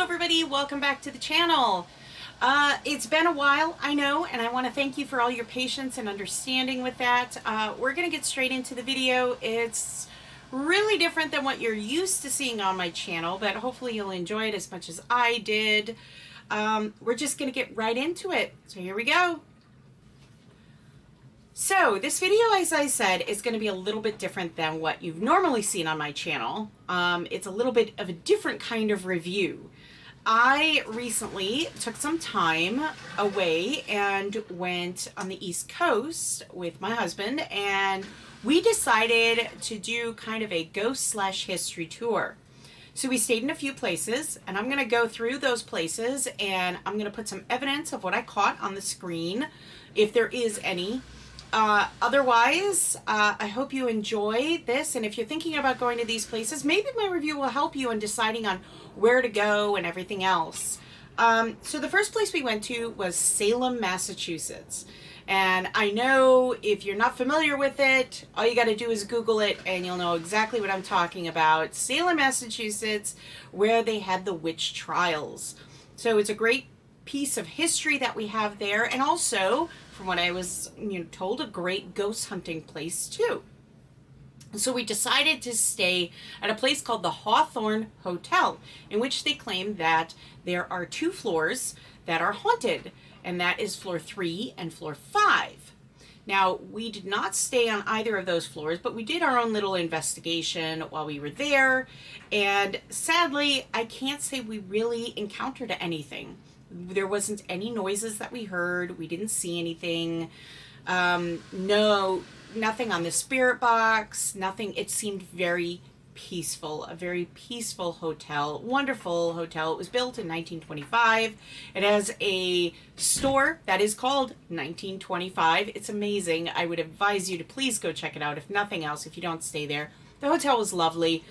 everybody, welcome back to the channel. It's been a while, I know, and I want to thank you for all your patience and understanding with that. We're going to get straight into the video. It's really different than what you're used to seeing on my channel, but hopefully you'll enjoy it as much as I did. We're just going to get right into it. So here we go. So this video, as I said, is going to be a little bit different than what you've normally seen on my channel. It's a little bit of a different kind of review. I recently took some time away and went on the East Coast with my husband, and we decided to do kind of a ghost/history tour. So we stayed in a few places, and I'm going to go through those places, and I'm going to put some evidence of what I caught on the screen, if there is any. Otherwise, I hope you enjoy this, and if you're thinking about going to these places, maybe my review will help you in deciding on where to go and everything else. So the first place we went to was Salem, Massachusetts. And I know if you're not familiar with it, all you got to do is Google it and you'll know exactly what I'm talking about. Salem, Massachusetts, where they had the witch trials. So it's a great piece of history that we have there, and also, from what I was told, a great ghost hunting place too. So we decided to stay at a place called the Hawthorne Hotel, in which they claim that there are 2 floors that are haunted, and that is floor 3 and floor 5. Now, we did not stay on either of those floors, but we did our own little investigation while we were there, and sadly, I can't say we really encountered anything. There wasn't any noises that we heard. We didn't see anything. Nothing on the spirit box, nothing. It seemed very peaceful, a very peaceful hotel, wonderful hotel. It was built in 1925. It has a store that is called 1925. It's amazing. I would advise you to please go check it out, if nothing else, if you don't stay there. The hotel was lovely.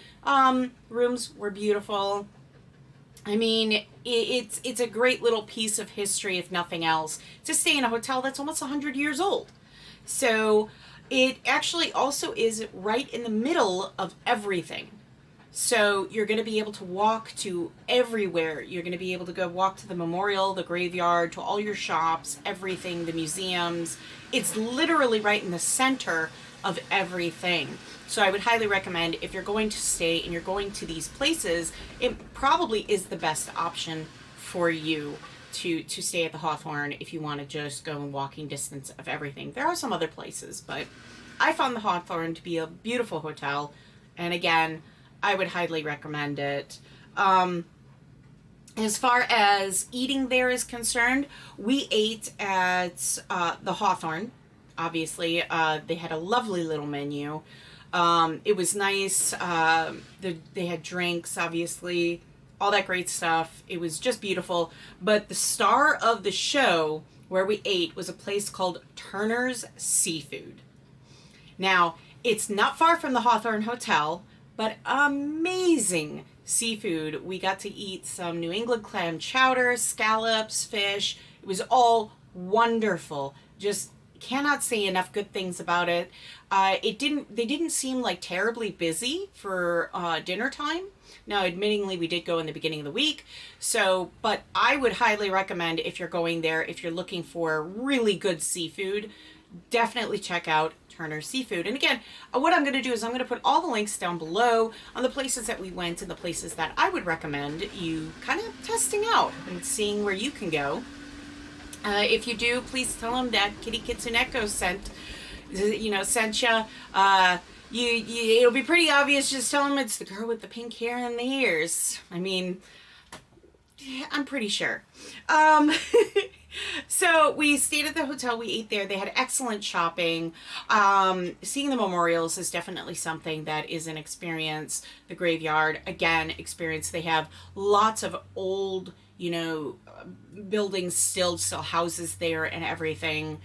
Rooms were beautiful. I mean, it's a great little piece of history, if nothing else, to stay in a hotel that's almost 100 years old. So it actually also is right in the middle of everything. So you're going to be able to walk to everywhere. You're going to be able to go walk to the memorial, the graveyard, to all your shops, everything, the museums. It's literally right in the center of everything. So I would highly recommend, if you're going to stay and you're going to these places, it probably is the best option for you to stay at the Hawthorne if you want to just go in walking distance of everything. There are some other places, but I found the Hawthorne to be a beautiful hotel, and again, I would highly recommend it. As far as eating there is concerned, we ate at the Hawthorne. Obviously, they had a lovely little menu. It was nice. They had drinks, obviously, all that great stuff. It was just beautiful. But the star of the show where we ate was a place called Turner's Seafood. Now, it's not far from the Hawthorne Hotel, but amazing seafood. We got to eat some New England clam chowder, scallops, fish. It was all wonderful. Just cannot say enough good things about it. They didn't seem like terribly busy for dinner time. Now, admittingly, we did go in the beginning of the week. But I would highly recommend, if you're going there, if you're looking for really good seafood, definitely check out Turner's Seafood. And again, what I'm going to do is I'm going to put all the links down below on the places that we went and the places that I would recommend you kind of testing out and seeing where you can go. If you do, please tell them that Kittie Kitsuneko sent you. It'll be pretty obvious. Just tell them it's the girl with the pink hair and the ears. I mean, I'm pretty sure. So we stayed at the hotel. We ate there. They had excellent shopping. Seeing the memorials is definitely something that is an experience. The graveyard, again, experience. They have lots of old, buildings, still houses there and everything.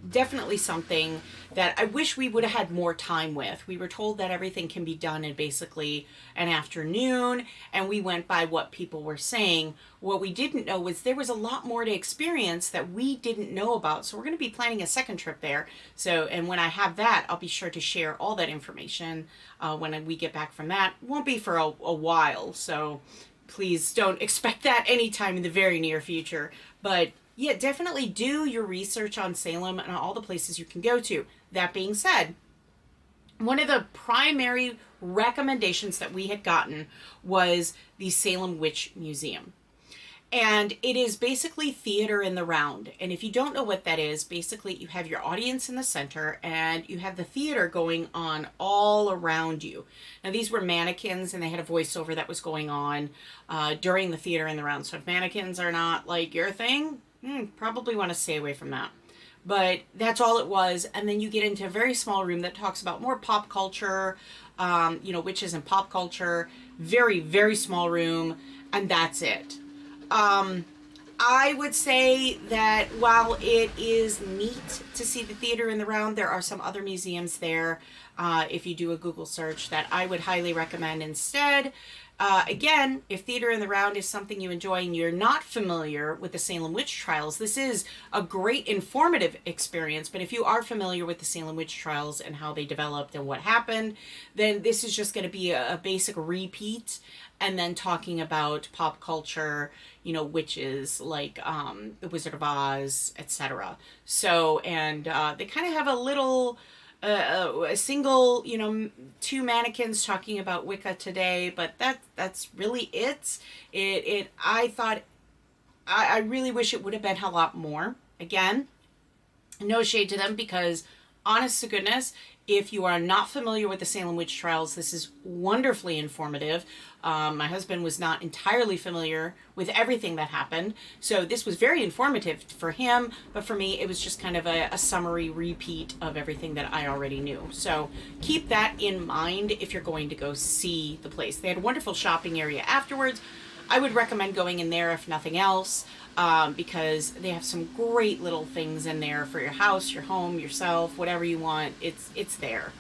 Definitely something that I wish we would have had more time with. We were told that everything can be done in basically an afternoon, and we went by what people were saying. What we didn't know was there was a lot more to experience that we didn't know about. So we're going to be planning a second trip there. And when I have that, I'll be sure to share all that information when we get back from that. Won't be for a while, so please don't expect that anytime in the very near future. But yeah, definitely do your research on Salem and all the places you can go to. That being said, one of the primary recommendations that we had gotten was the Salem Witch Museum. And it is basically theater in the round. And if you don't know what that is, basically you have your audience in the center and you have the theater going on all around you. Now, these were mannequins and they had a voiceover that was going on during the theater in the round. So if mannequins are not like your thing, probably want to stay away from that. But that's all it was. And then you get into a very small room that talks about more pop culture, witches and pop culture. Very, very small room. And that's it. I would say that while it is neat to see the theater in the round, there are some other museums there, if you do a Google search, that I would highly recommend instead. Again, if theater in the round is something you enjoy and you're not familiar with the Salem witch trials, this is a great informative experience. But if you are familiar with the Salem witch trials and how they developed and what happened, then this is just going to be a basic repeat. And then talking about pop culture, witches like the Wizard of Oz, etc. So, and they kind of have a little, a single, two mannequins talking about Wicca today, but that's really it. I thought, I really wish it would have been a lot more. Again, no shade to them, because honest to goodness, if you are not familiar with the Salem witch trials, this is wonderfully informative. My husband was not entirely familiar with everything that happened, so this was very informative for him, but for me, it was just kind of a summary repeat of everything that I already knew. So keep that in mind if you're going to go see the place. They had a wonderful shopping area afterwards. I would recommend going in there if nothing else, because they have some great little things in there for your house, your home, yourself, whatever you want. It's there.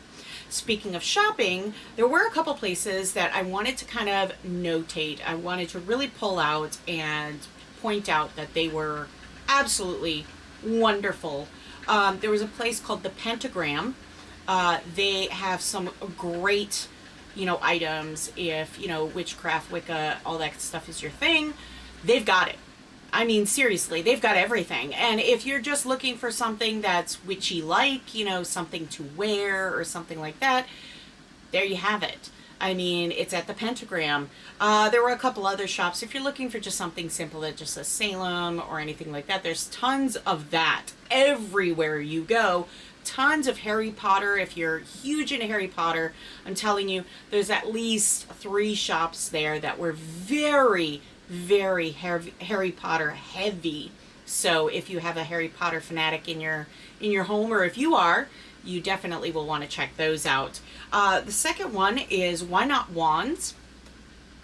Speaking of shopping, there were a couple places that I wanted to kind of notate. I wanted to really pull out and point out that they were absolutely wonderful. There was a place called the Pentagram. They have some great items. If, witchcraft, Wicca, all that stuff is your thing, they've got it. I mean, seriously, they've got everything. And if you're just looking for something that's witchy-like, something to wear or something like that, there you have it. I mean, it's at the Pentagram. There were a couple other shops. If you're looking for just something simple that just says Salem or anything like that, there's tons of that everywhere you go. Tons of Harry Potter. If you're huge into Harry Potter, I'm telling you, there's at least 3 shops there that were very, very Harry Potter heavy. So if you have a Harry Potter fanatic in your home, or if you are, you definitely will want to check those out. The second one is Why Not Wands.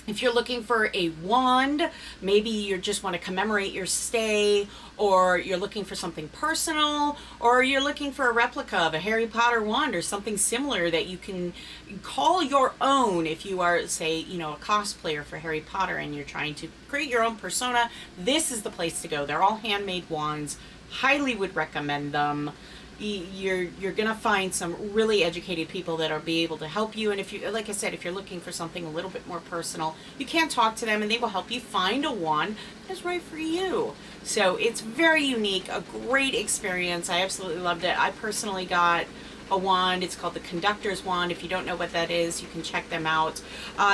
If you're looking for a wand, maybe you just want to commemorate your stay, or you're looking for something personal, or you're looking for a replica of a Harry Potter wand or something similar that you can call your own. If you are, say, a cosplayer for Harry Potter and you're trying to create your own persona, this is the place to go. They're all handmade wands. Highly would recommend them. You're gonna find some really educated people that are be able to help you. And if you, like I said, if you're looking for something a little bit more personal, you can talk to them and they will help you find a wand that's right for you. So it's very unique, a great experience. I absolutely loved it. I personally got a wand. It's called the Conductor's Wand. If you don't know what that is, you can check them out.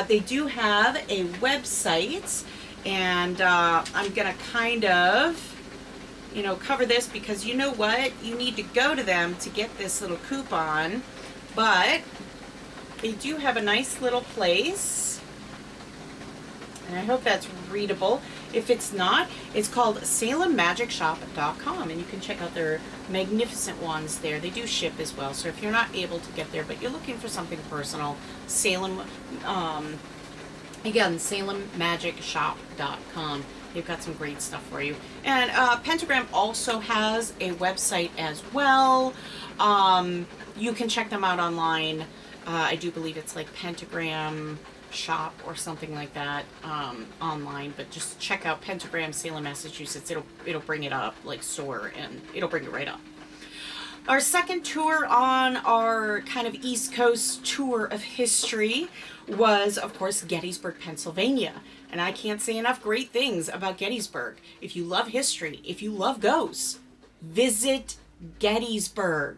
They do have a website, and I'm gonna kind of cover this, because you know what? You need to go to them to get this little coupon, but they do have a nice little place, and I hope that's readable. If it's not, it's called SalemMagicShop.com, and you can check out their magnificent wands there. They do ship as well, so if you're not able to get there, but you're looking for something personal, again, SalemMagicShop.com. They've got some great stuff for you. And Pentagram also has a website as well. You can check them out online. I do believe it's like Pentagram Shop or something like that online. But just check out Pentagram, Salem, Massachusetts. It'll bring it up, like store, and it'll bring it right up. Our second tour on our kind of East Coast tour of history was, of course, Gettysburg, Pennsylvania. And I can't say enough great things about Gettysburg. If you love history, if you love ghosts, visit Gettysburg.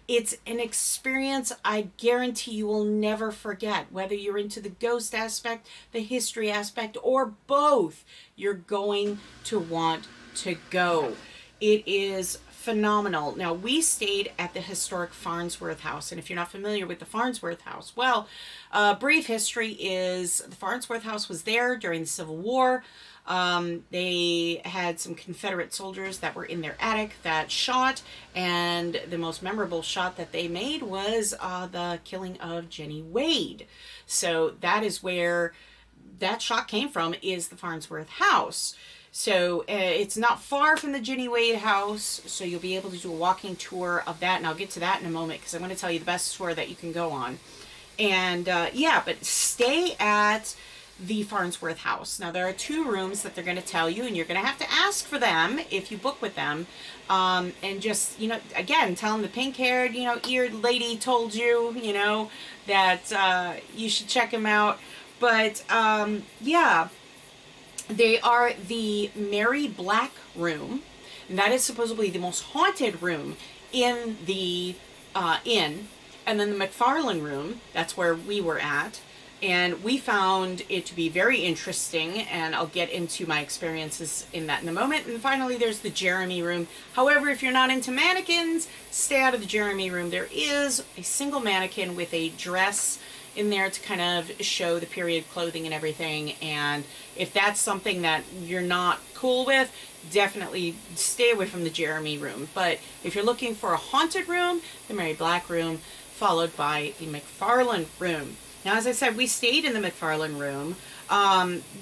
It's an experience I guarantee you will never forget. Whether you're into the ghost aspect, the history aspect, or both, you're going to want to go. It is phenomenal. Now, we stayed at the historic Farnsworth House, and if you're not familiar with the Farnsworth House, well, brief history is the Farnsworth House was there during the Civil War. They had some Confederate soldiers that were in their attic that shot, and the most memorable shot that they made was the killing of Jenny Wade. So that is where that shot came from, is the Farnsworth House. So it's not far from the Jenny Wade house, so you'll be able to do a walking tour of that, and I'll get to that in a moment because I'm going to tell you the best tour that you can go on. And yeah, but stay at the Farnsworth House. Now, there are 2 rooms that they're going to tell you, and you're going to have to ask for them if you book with them. And just, again, tell them the pink-haired, eared lady told you, that you should check them out. But yeah. They are the Mary Black room, and that is supposedly the most haunted room in the inn. And then the McFarlane room, that's where we were at, and we found it to be very interesting, and I'll get into my experiences in that in a moment. And finally, there's the Jeremy room. However, if you're not into mannequins, stay out of the Jeremy room. There is a single mannequin with a dress in there to kind of show the period clothing and everything, and if that's something that you're not cool with, definitely stay away from the Jeremy room. But if you're looking for a haunted room, the Mary Black room, followed by the McFarlane room. Now, as I said, we stayed in the McFarlane room.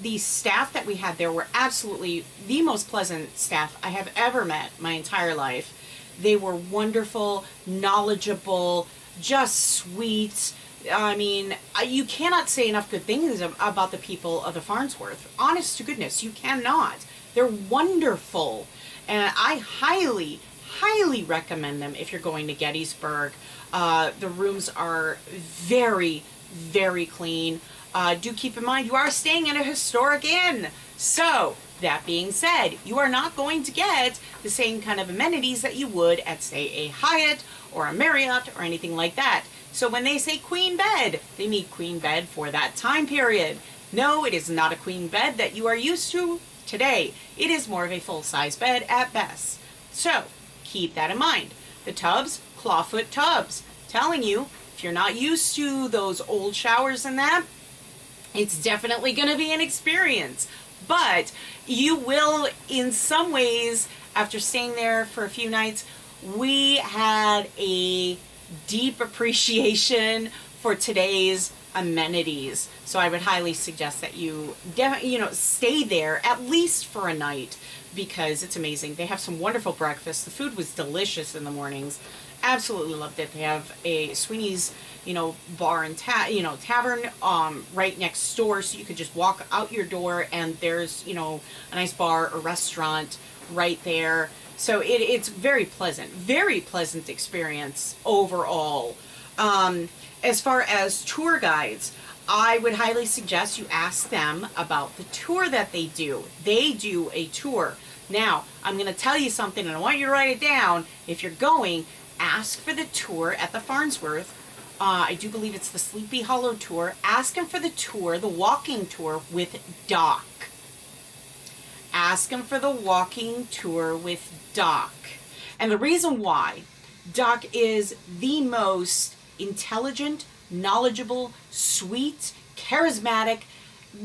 The staff that we had there were absolutely the most pleasant staff I have ever met my entire life. They were wonderful, knowledgeable, just sweet. I mean, you cannot say enough good things about the people of the Farnsworth. Honest to goodness, you cannot. They're wonderful. And I highly, highly recommend them if you're going to Gettysburg. The rooms are very, very clean. Do keep in mind, you are staying in a historic inn. So, that being said, you are not going to get the same kind of amenities that you would at, say, a Hyatt or a Marriott or anything like that. So when they say queen bed, they mean queen bed for that time period. No, it is not a queen bed that you are used to today. It is more of a full-size bed at best. So keep that in mind. The tubs, clawfoot tubs. Telling you, if you're not used to those old showers and that, it's definitely going to be an experience. But you will, in some ways, after staying there for a few nights, we had a deep appreciation for today's amenities. So I would highly suggest that you stay there at least for a night, because it's amazing. They have some wonderful breakfast. The food was delicious in the mornings. Absolutely loved it. They have a Sweeney's, bar and tavern right next door, so you could just walk out your door and there's, a nice bar or restaurant right there. So it's very pleasant experience overall. As far as tour guides, I would highly suggest you ask them about the tour that they do. They do a tour. Now, I'm going to tell you something, and I want you to write it down. If you're going, ask for the tour at the Farnsworth. I do believe it's the Sleepy Hollow tour. Ask them for the tour, the walking tour with Doc. Ask him for the walking tour with Doc. And the reason why, Doc is the most intelligent, knowledgeable, sweet, charismatic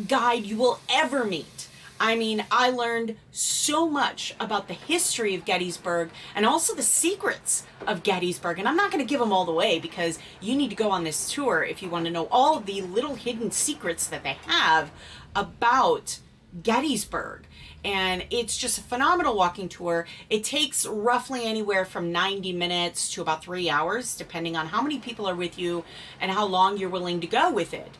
guide you will ever meet. I mean, I learned so much about the history of Gettysburg and also the secrets of Gettysburg. And I'm not going to give them all away because you need to go on this tour if you want to know all of the little hidden secrets that they have about Gettysburg. And it's just a phenomenal walking tour. It takes roughly anywhere from 90 minutes to about 3 hours, depending on how many people are with you and how long you're willing to go with it.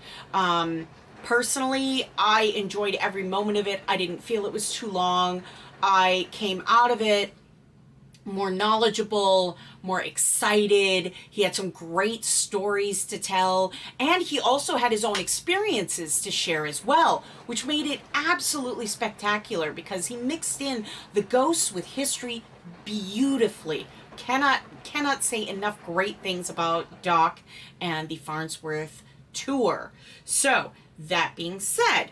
Personally, I enjoyed every moment of it. I didn't feel it was too long. I came out of it more knowledgeable, more excited. He had some great stories to tell, and he also had his own experiences to share as well, which made it absolutely spectacular because he mixed in the ghosts with history beautifully. Cannot say enough great things about Doc and the Farnsworth tour. So, that being said,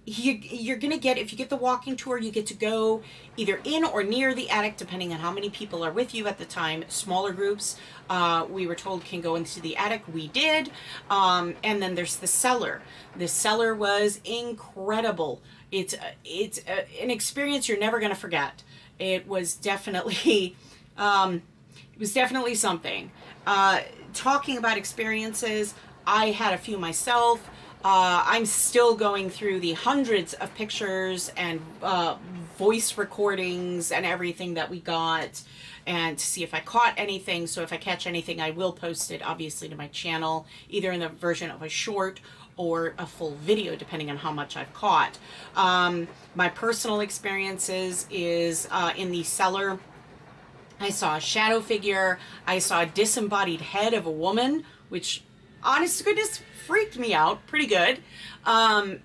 you're gonna get, if you get the walking tour, you get to go either in or near the attic depending on how many people are with you at the time. Smaller groups, we were told, can go into the attic. We did. And then there's the cellar. The cellar was incredible. It's an experience you're never gonna forget. It was definitely something. Talking about experiences, I had a few myself. I'm still going through the hundreds of pictures and voice recordings and everything that we got, and to see if I caught anything. So if I catch anything, I will post it obviously to my channel, either in the version of a short or a full video, depending on how much I've caught. My personal experiences is in the cellar. I saw a shadow figure. I saw a disembodied head of a woman, which, honest to goodness, freaked me out pretty good.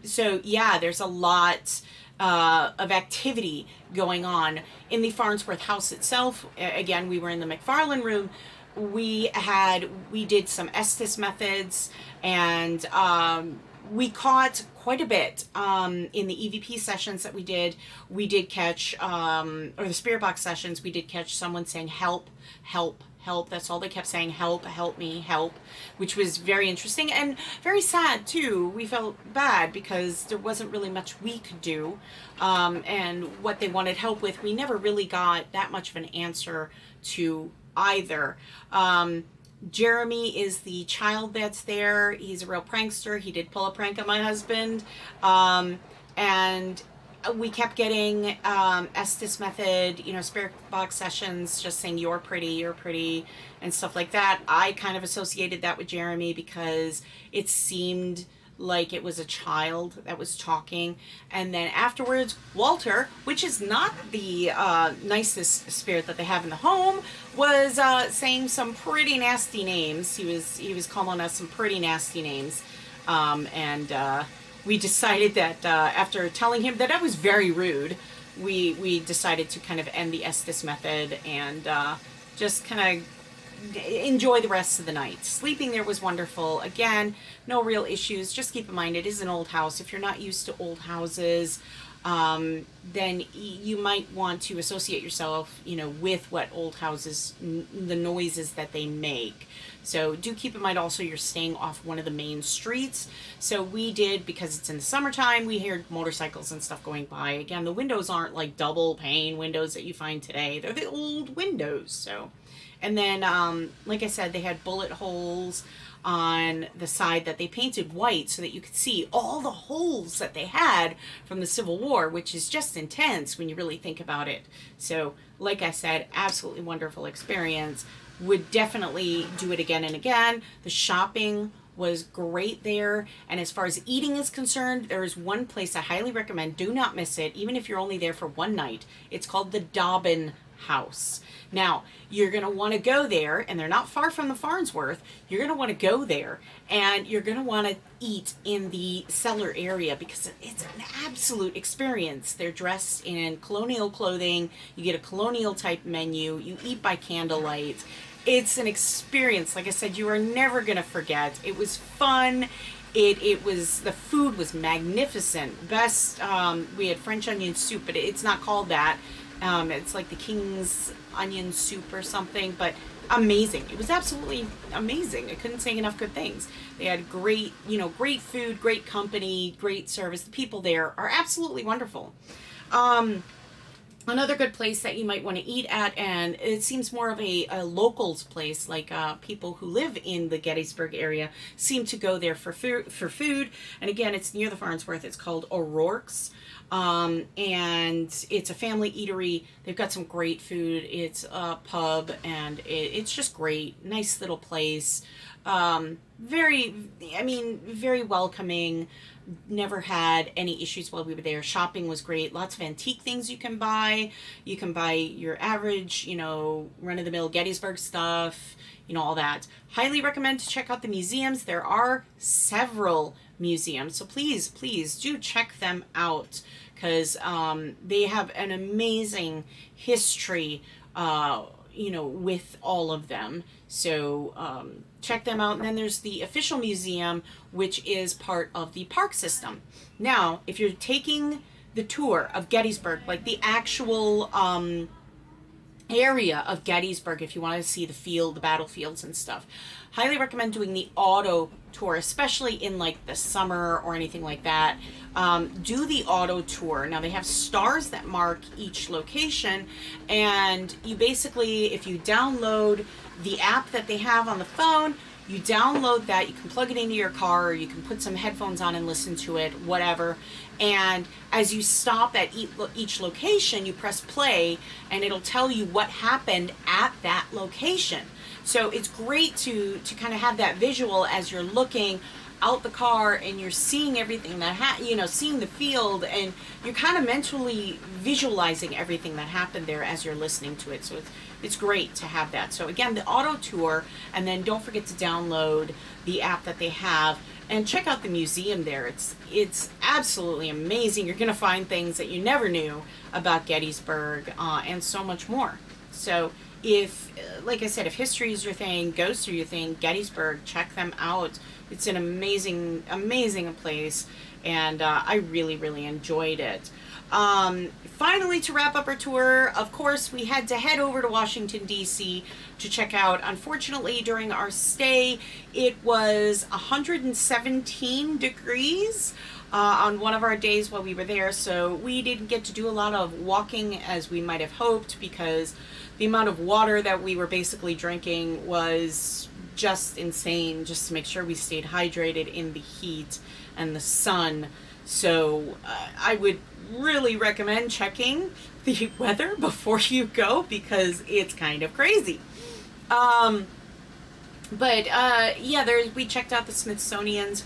So yeah, there's a lot of activity going on in the Farnsworth house itself. Again, we were in the McFarlane room. We did some Estes methods, and we caught quite a bit in the EVP sessions that we did. We did catch, or the spirit box sessions, we did catch someone saying, help, help, help. That's all they kept saying, help, help me, help, which was very interesting and very sad too. We felt bad because there wasn't really much we could do, and what they wanted help with, we never really got that much of an answer to either. Jeremy is the child that's there. He's a real prankster. He did pull a prank on my husband. And we kept getting Estes method, spirit box sessions, just saying you're pretty, and stuff like that. I kind of associated that with Jeremy because it seemed like it was a child that was talking. And then afterwards, Walter, which is not the nicest spirit that they have in the home, was saying some pretty nasty names. He was calling us some pretty nasty names, and we decided that after telling him that I was very rude, we decided to kind of end the Estes method and just kind of enjoy the rest of the night. Sleeping there was wonderful. Again, no real issues. Just keep in mind, it is an old house. If you're not used to old houses, then you might want to associate yourself, with what old houses, the noises that they make. So do keep in mind also you're staying off one of the main streets. So we did, because it's in the summertime, we heard motorcycles and stuff going by. Again, the windows aren't like double pane windows that you find today. They're the old windows. So, and then, like I said, they had bullet holes on the side that they painted white so that you could see all the holes that they had from the Civil War, which is just intense when you really think about it. So, like I said, absolutely wonderful experience. Would definitely do it again and again. The shopping was great there. And as far as eating is concerned, there is one place I highly recommend. Do not miss it, even if you're only there for one night. It's called the Dobbin House. Now, you're going to want to go there, and they're not far from the Farnsworth. You're going to want to go there, and you're going to want to eat in the cellar area because it's an absolute experience. They're dressed in colonial clothing. You get a colonial type menu. You eat by candlelight. It's an experience, like I said, you are never going to forget. It was fun. It was, the food was magnificent. Best, we had French onion soup, but it's not called that. It's like the King's onion soup or something, but amazing. It was absolutely amazing. I couldn't say enough good things. They had great, great food, great company, great service. The people there are absolutely wonderful. Another good place that you might want to eat at, and it seems more of a locals place, like people who live in the Gettysburg area seem to go there for food. And again, it's near the Farnsworth. It's called O'Rourke's. And it's a family eatery. They've got some great food. It's a pub, and it's just great. Nice little place. Very, I mean, very welcoming. Never had any issues while we were there. Shopping was great. Lots of antique things you can buy. You can buy your average, run-of-the-mill Gettysburg stuff, all that. Highly recommend to check out the museums. There are several museums, so please, please do check them out, because they have an amazing history, with all of them. So check them out. And then there's the official museum, which is part of the park system. Now, if you're taking the tour of Gettysburg, like the actual area of Gettysburg, if you want to see the battlefields and stuff, highly recommend doing the auto tour, especially in like the summer or anything like that. Do the auto tour. Now they have stars that mark each location, and you basically, if you download the app that they have on the phone, you download that, you can plug it into your car, or you can put some headphones on and listen to it, whatever. And as you stop at each location, you press play, and it'll tell you what happened at that location. So it's great to kind of have that visual as you're looking out the car and you're seeing everything that seeing the field, and you're kind of mentally visualizing everything that happened there as you're listening to it. So it's great to have that. So again, the auto tour, and then don't forget to download the app that they have and check out the museum there. It's absolutely amazing. You're going to find things that you never knew about Gettysburg, and so much more. So if, like I said, if history is your thing, ghosts are your thing, Gettysburg, check them out. It's an amazing, amazing place, and I really, really enjoyed it. Finally, to wrap up our tour, of course, we had to head over to Washington, D.C. to check out. Unfortunately, during our stay, it was 117 degrees on one of our days while we were there, so we didn't get to do a lot of walking as we might have hoped, because the amount of water that we were basically drinking was just insane, just to make sure we stayed hydrated in the heat and the sun. So I would really recommend checking the weather before you go, because it's kind of crazy. We checked out the Smithsonian's,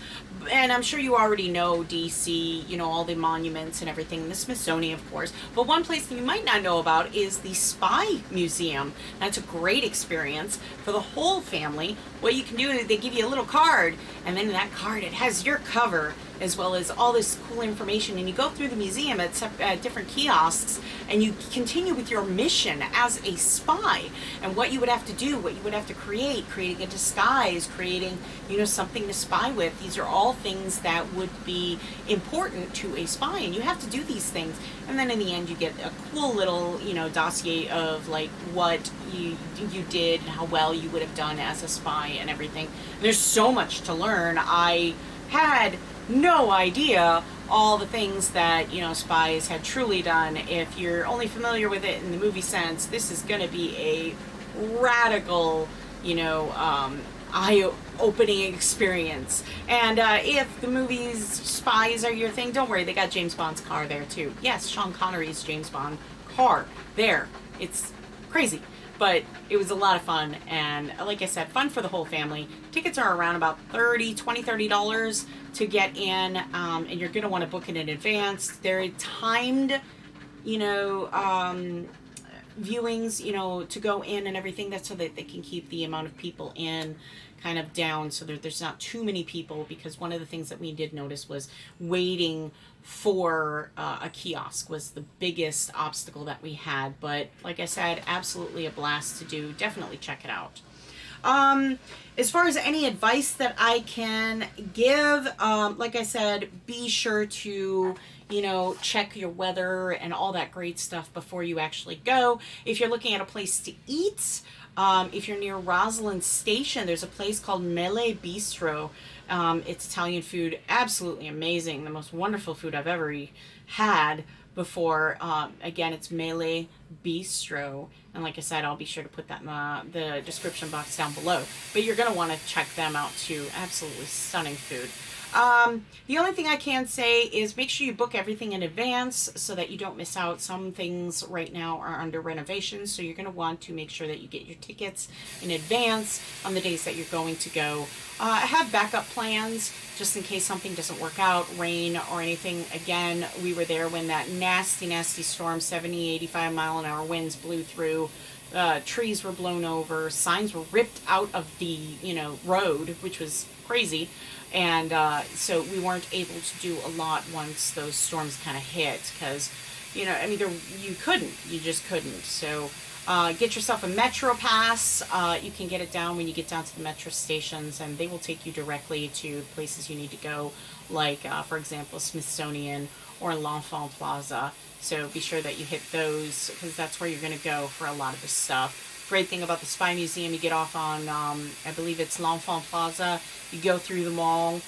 and I'm sure you already know DC, all the monuments and everything, the Smithsonian, of course. But one place that you might not know about is the Spy Museum. That's a great experience for the whole family. What you can do is they give you a little card, and then in that card it has your cover as well as all this cool information, and you go through the museum at different kiosks, and you continue with your mission as a spy, and what you would have to do, what you would have to creating a disguise, creating something to spy with. These are all things that would be important to a spy, and you have to do these things. And then in the end you get a cool little dossier of like what you did and how well you would have done as a spy and everything. And there's so much to learn. I had no idea all the things that spies had truly done. If you're only familiar with it in the movie sense, this is going to be a radical eye-opening experience. And if the movies spies are your thing, don't worry, they got James Bond's car there too. Yes, Sean Connery's James Bond car there. It's crazy, but it was a lot of fun, and like I said, fun for the whole family. Tickets are around about $20 to get in, and you're going to want to book it in advance. They're timed, viewings, to go in and everything. That's so that they can keep the amount of people in kind of down, so there's not too many people, because one of the things that we did notice was waiting for a kiosk was the biggest obstacle that we had. But like I said, absolutely a blast to do. Definitely check it out. As far as any advice that I can give, like I said, be sure to check your weather and all that great stuff before you actually go. If you're looking at a place to eat, if you're near Roslyn Station, there's a place called Mele Bistro. It's Italian food, absolutely amazing, the most wonderful food I've ever had before. Again, it's Mele Bistro. And like I said, I'll be sure to put that in the description box down below. But you're going to want to check them out too. Absolutely stunning food. The only thing I can say is make sure you book everything in advance so that you don't miss out. Some things right now are under renovation, so you're going to want to make sure that you get your tickets in advance on the days that you're going to go. Have backup plans just in case something doesn't work out, rain or anything. Again, we were there when that nasty, nasty storm, 70, 85 mile an hour winds blew through. Trees were blown over, signs were ripped out of the, road, which was crazy. And so we weren't able to do a lot once those storms kind of hit because, you just couldn't. So get yourself a Metro Pass. You can get it down when you get down to the metro stations, and they will take you directly to places you need to go, like, for example, Smithsonian or L'Enfant Plaza. So be sure that you hit those because that's where you're going to go for a lot of this stuff. Great thing about the Spy Museum, you get off on, I believe it's L'Enfant Plaza. You go through the mall,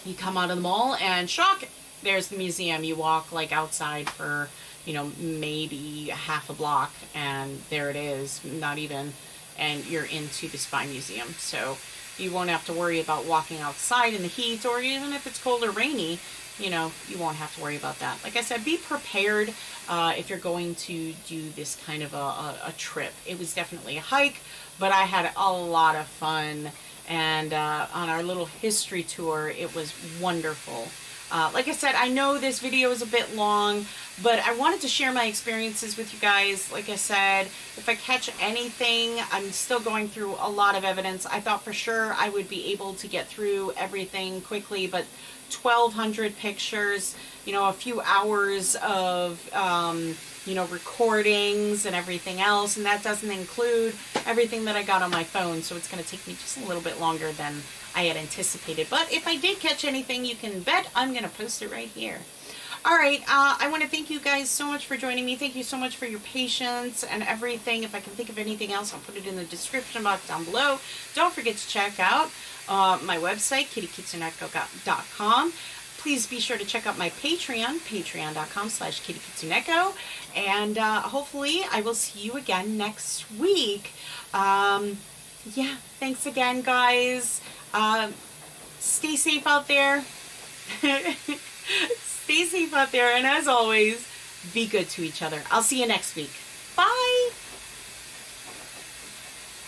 you come out of the mall, and shock, there's the museum. You walk like outside for, maybe half a block, and there it is, not even, and you're into the Spy Museum. So you won't have to worry about walking outside in the heat, or even if it's cold or rainy, you won't have to worry about that. Like I said, be prepared if you're going to do this kind of a trip. It was definitely a hike, but I had a lot of fun. And on our little history tour, it was wonderful. Like I said, I know this video is a bit long, but I wanted to share my experiences with you guys. Like I said, if I catch anything, I'm still going through a lot of evidence. I thought for sure I would be able to get through everything quickly, but 1,200 pictures, a few hours of, recordings and everything else. And that doesn't include everything that I got on my phone. So it's going to take me just a little bit longer than I had anticipated. But if I did catch anything, you can bet I'm going to post it right here. All right, I want to thank you guys so much for joining me. Thank you so much for your patience and everything. If I can think of anything else, I'll put it in the description box down below. Don't forget to check out my website, kittyKitsuneko.com. Please be sure to check out my Patreon, patreon.com/KittyKitsuneko. And hopefully I will see you again next week. Thanks again, guys. Stay safe out there. Stay safe out there. And as always, be good to each other. I'll see you next week.